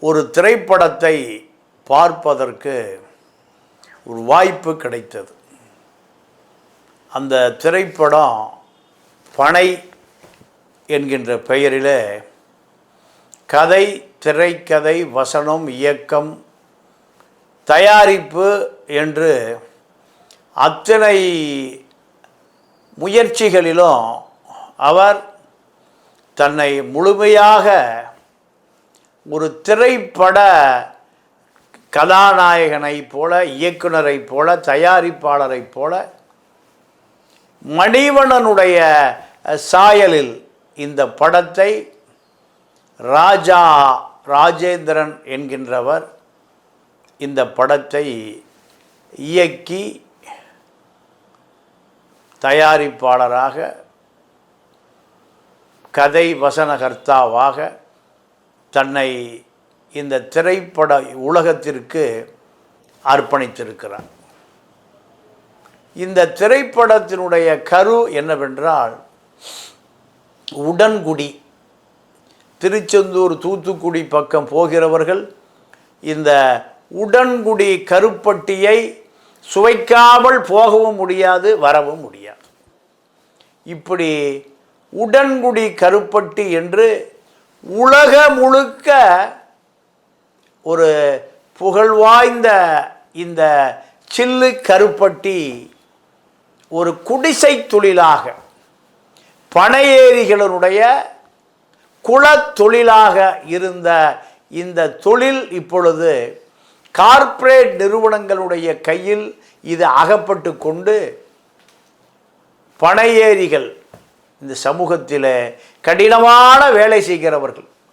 ஒரு திரைப்படத்தை பார்ப்பதற்கு ஒரு வாய்ப்பு கிடைத்தது. அந்த திரைப்படம் பனை என்கின்ற பெயரில் கதை, திரைக்கதை, வசனம், இயக்கம், தயாரிப்பு என்று அத்தனை முயற்சிகளிலும் அவர் தன்னை முழுமையாக ஒரு திரைப்பட கதாநாயகனைப் போல, இயக்குனரைப் போல, தயாரிப்பாளரைப் போல மணிவண்ணனுடைய சாயலில் இந்த படத்தை ராஜேந்திரன் என்கின்றவர் இந்த படத்தை இயக்கி தயாரிப்பாளராக, கதை வசனகர்த்தாவாக தன்னை இந்த திரைப்பட உலகத்திற்கு அர்ப்பணித்திருக்கிறார். இந்த திரைப்படத்தினுடைய கரு என்னவென்றால், உடன்குடி, திருச்செந்தூர், தூத்துக்குடி பக்கம் போகிறவர்கள் இந்த உடன்குடி கருப்பட்டியை சுவைக்காமல் போகவும் முடியாது, வரவும் முடியாது. இப்படி உடன்குடி கருப்பட்டி என்று உலக முழுக்க ஒரு புகழ்வாய்ந்த இந்த சில்லு கருப்பட்டி ஒரு குடிசை தொழிலாக, பனையேரிகளுடைய குலத்தொழிலாக இருந்த இந்த தொழில் இப்பொழுது கார்ப்பரேட் நிறுவனங்களுடைய கையில் இது அகப்பட்டு கொண்டு பனையேரிகள், இந்த சமூகத்தில் கடினமான வேலை செய்கிறவர்கள்,